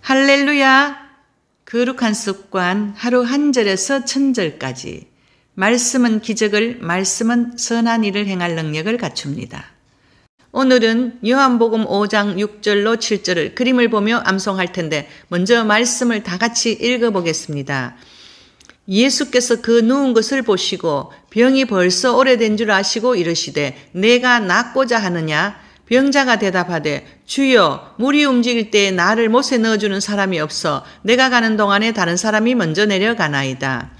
할렐루야! 거룩한 습관 하루 한 절에서 천절까지. 말씀은 기적을, 말씀은 선한 일을 행할 능력을 갖춥니다. 오늘은 요한복음 5장 6절로 7절을 그림을 보며 암송할 텐데 먼저 말씀을 다 같이 읽어보겠습니다. 예수께서 그 누운 것을 보시고 병이 벌써 오래된 줄 아시고 이르시되 내가 낫고자 하느냐? 병자가 대답하되 주여 물이 움직일 때에 나를 못에 넣어주는 사람이 없어 내가 가는 동안에 다른 사람이 먼저 내려가나이다.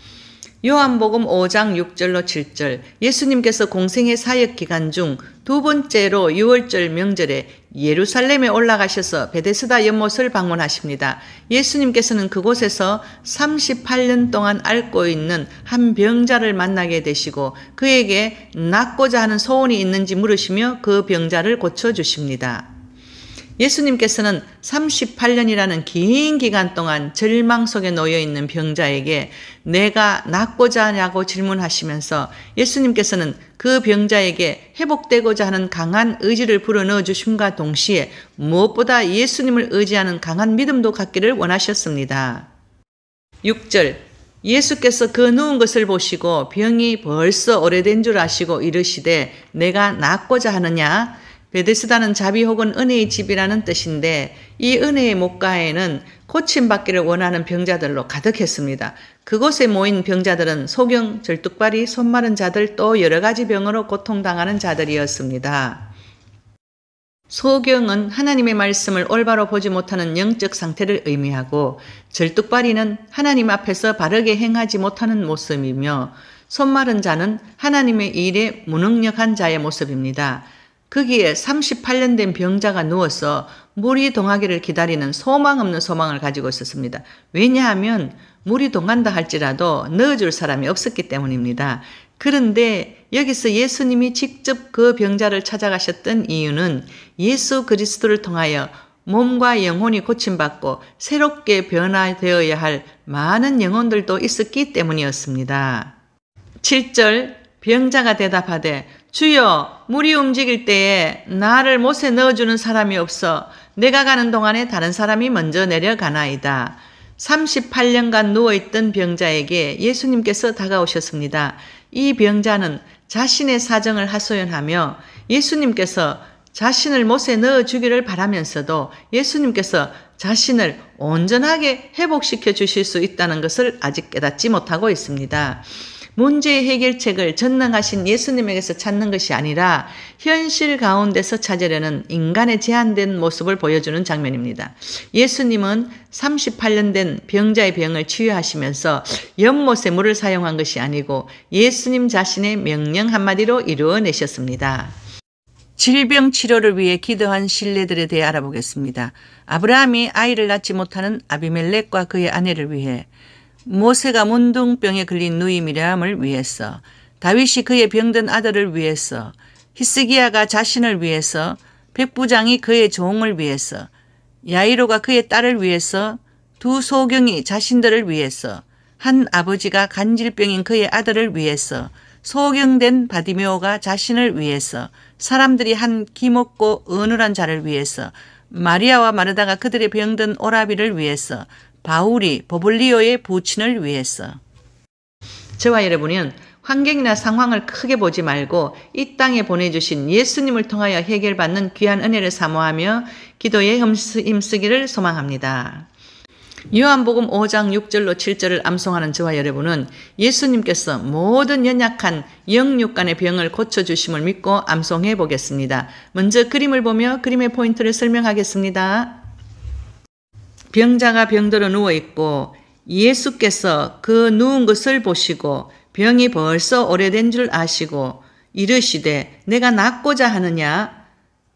요한복음 5장 6절로 7절. 예수님께서 공생의 사역 기간 중 두 번째로 유월절 명절에 예루살렘에 올라가셔서 베데스다 연못을 방문하십니다. 예수님께서는 그곳에서 38년 동안 앓고 있는 한 병자를 만나게 되시고 그에게 낫고자 하는 소원이 있는지 물으시며 그 병자를 고쳐주십니다. 예수님께서는 38년이라는 긴 기간 동안 절망 속에 놓여있는 병자에게 내가 낫고자 하냐고 질문하시면서 예수님께서는 그 병자에게 회복되고자 하는 강한 의지를 불어넣어 주심과 동시에 무엇보다 예수님을 의지하는 강한 믿음도 갖기를 원하셨습니다. 6절. 예수께서 그 누운 것을 보시고 병이 벌써 오래된 줄 아시고 이르시되 내가 낫고자 하느냐? 베데스다는 자비 혹은 은혜의 집이라는 뜻인데 이 은혜의 목가에는 고침받기를 원하는 병자들로 가득했습니다. 그곳에 모인 병자들은 소경, 절뚝발이, 손마른 자들 또 여러 가지 병으로 고통당하는 자들이었습니다. 소경은 하나님의 말씀을 올바로 보지 못하는 영적 상태를 의미하고 절뚝발이는 하나님 앞에서 바르게 행하지 못하는 모습이며 손마른 자는 하나님의 일에 무능력한 자의 모습입니다. 거기에 38년 된 병자가 누워서 물이 동하기를 기다리는 소망 없는 소망을 가지고 있었습니다. 왜냐하면 물이 동한다 할지라도 넣어줄 사람이 없었기 때문입니다. 그런데 여기서 예수님이 직접 그 병자를 찾아가셨던 이유는 예수 그리스도를 통하여 몸과 영혼이 고침받고 새롭게 변화되어야 할 많은 영혼들도 있었기 때문이었습니다. 7절. 병자가 대답하되 주여 물이 움직일 때에 나를 못에 넣어주는 사람이 없어 내가 가는 동안에 다른 사람이 먼저 내려가나이다. 38년간 누워있던 병자에게 예수님께서 다가오셨습니다. 이 병자는 자신의 사정을 하소연하며 예수님께서 자신을 못에 넣어주기를 바라면서도 예수님께서 자신을 온전하게 회복시켜 주실 수 있다는 것을 아직 깨닫지 못하고 있습니다. 문제의 해결책을 전능하신 예수님에게서 찾는 것이 아니라 현실 가운데서 찾으려는 인간의 제한된 모습을 보여주는 장면입니다. 예수님은 38년 된 병자의 병을 치유하시면서 연못의 물을 사용한 것이 아니고 예수님 자신의 명령 한마디로 이루어내셨습니다. 질병 치료를 위해 기도한 신뢰들에 대해 알아보겠습니다. 아브라함이 아이를 낳지 못하는 아비멜렉과 그의 아내를 위해, 모세가 문둥병에 걸린 누이 미랴암을 위해서, 다윗이 그의 병든 아들을 위해서, 히스기야가 자신을 위해서, 백부장이 그의 종을 위해서, 야이로가 그의 딸을 위해서, 두 소경이 자신들을 위해서, 한 아버지가 간질병인 그의 아들을 위해서, 소경된 바디메오가 자신을 위해서, 사람들이 한 기먹고 어눌한 자를 위해서, 마리아와 마르다가 그들의 병든 오라비를 위해서, 바울이 보블리오의 부친을 위해서. 저와 여러분은 환경이나 상황을 크게 보지 말고 이 땅에 보내주신 예수님을 통하여 해결받는 귀한 은혜를 사모하며 기도에 힘쓰기를 소망합니다. 요한복음 5장 6절로 7절을 암송하는 저와 여러분은 예수님께서 모든 연약한 영육간의 병을 고쳐주심을 믿고 암송해 보겠습니다. 먼저 그림을 보며 그림의 포인트를 설명하겠습니다. 병자가 병들어 누워있고 예수께서 그 누운 것을 보시고 병이 벌써 오래된 줄 아시고 이르시되 내가 낫고자 하느냐?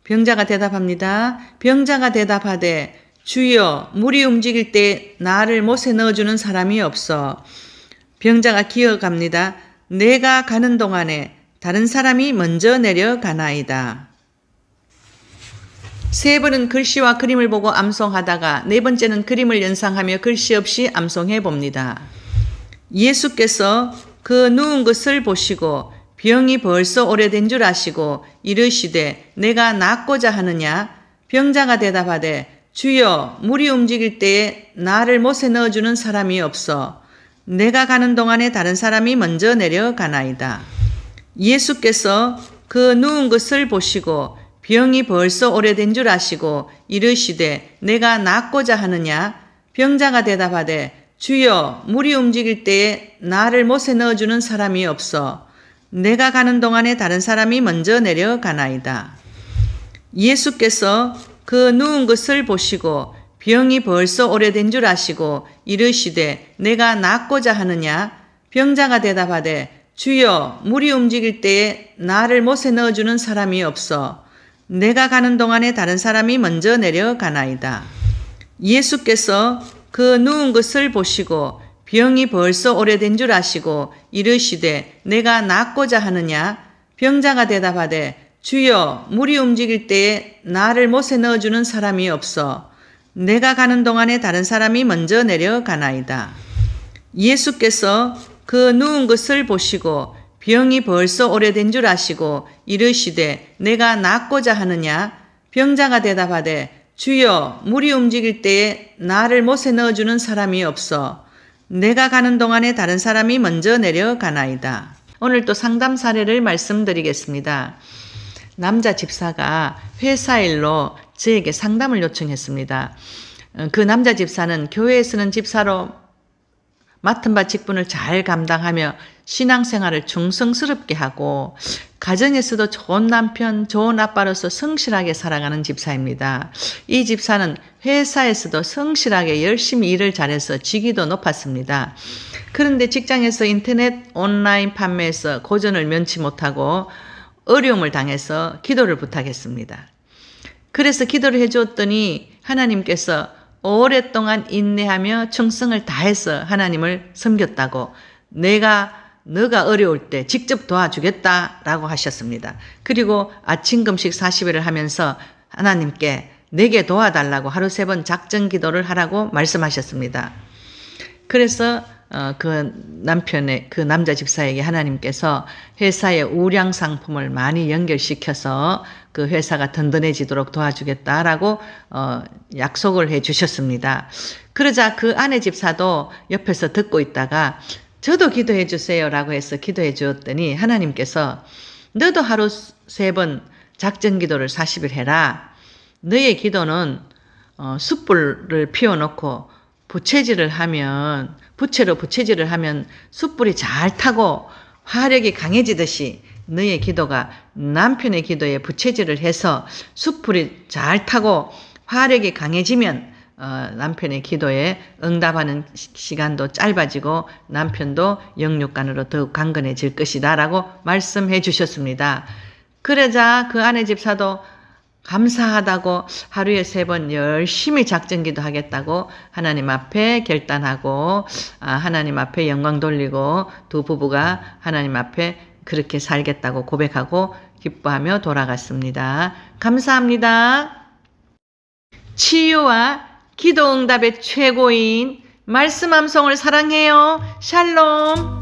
병자가 대답합니다. 병자가 대답하되 주여 물이 움직일 때 나를 못에 넣어주는 사람이 없어. 병자가 기어갑니다. 내가 가는 동안에 다른 사람이 먼저 내려가나이다. 세 번은 글씨와 그림을 보고 암송하다가 네 번째는 그림을 연상하며 글씨 없이 암송해 봅니다. 예수께서 그 누운 것을 보시고 병이 벌써 오래된 줄 아시고 이르시되 내가 낫고자 하느냐? 병자가 대답하되 주여 물이 움직일 때에 나를 못에 넣어주는 사람이 없어 내가 가는 동안에 다른 사람이 먼저 내려가나이다. 예수께서 그 누운 것을 보시고 병이 벌써 오래된 줄 아시고 이르시되 내가 낫고자 하느냐? 병자가 대답하되 주여 물이 움직일 때에 나를 못에 넣어주는 사람이 없어 내가 가는 동안에 다른 사람이 먼저 내려가나이다. 예수께서 그 누운 것을 보시고 병이 벌써 오래된 줄 아시고 이르시되 내가 낫고자 하느냐? 병자가 대답하되 주여 물이 움직일 때에 나를 못에 넣어주는 사람이 없어 내가 가는 동안에 다른 사람이 먼저 내려가나이다. 예수께서 그 누운 것을 보시고 병이 벌써 오래된 줄 아시고 이르시되 내가 낫고자 하느냐? 병자가 대답하되 주여 물이 움직일 때에 나를 못에 넣어주는 사람이 없어 내가 가는 동안에 다른 사람이 먼저 내려가나이다. 예수께서 그 누운 것을 보시고 병이 벌써 오래된 줄 아시고 이르시되 내가 낫고자 하느냐? 병자가 대답하되 주여 물이 움직일 때에 나를 못에 넣어주는 사람이 없어 내가 가는 동안에 다른 사람이 먼저 내려가나이다. 오늘 또 상담 사례를 말씀드리겠습니다. 남자 집사가 회사 일로 저에게 상담을 요청했습니다. 그 남자 집사는 교회에서는 집사로 맡은 바 직분을 잘 감당하며 신앙생활을 충성스럽게 하고 가정에서도 좋은 남편, 좋은 아빠로서 성실하게 살아가는 집사입니다. 이 집사는 회사에서도 성실하게 열심히 일을 잘해서 직위도 높았습니다. 그런데 직장에서 인터넷 온라인 판매에서 고전을 면치 못하고 어려움을 당해서 기도를 부탁했습니다. 그래서 기도를 해주었더니 하나님께서 오랫동안 인내하며 충성을 다해서 하나님을 섬겼다고 너가 어려울 때 직접 도와주겠다라고 하셨습니다. 그리고 아침 금식 40일을 하면서 하나님께 내게 도와달라고 하루 3번 작정 기도를 하라고 말씀하셨습니다. 그래서 그 남자 집사에게 하나님께서 회사의 우량 상품을 많이 연결시켜서 그 회사가 든든해지도록 도와주겠다라고 약속을 해 주셨습니다. 그러자 그 아내 집사도 옆에서 듣고 있다가 저도 기도해 주세요라고 해서 기도해 주었더니 하나님께서 너도 하루 3번 작정 기도를 40일 해라. 너의 기도는 숯불을 피워놓고 부채질을 하면 숯불이 잘 타고 화력이 강해지듯이 너의 기도가 남편의 기도에 부채질을 해서 숯불이 잘 타고 화력이 강해지면 남편의 기도에 응답하는 시간도 짧아지고 남편도 영육간으로 더욱 강건해질 것이다 라고 말씀해 주셨습니다. 그러자 그 아내 집사도 감사하다고 하루에 3번 열심히 작정기도 하겠다고 하나님 앞에 결단하고 하나님 앞에 영광 돌리고 두 부부가 하나님 앞에 그렇게 살겠다고 고백하고 기뻐하며 돌아갔습니다. 감사합니다. 치유와 기도 응답의 최고인 말씀 암송을 사랑해요. 샬롬.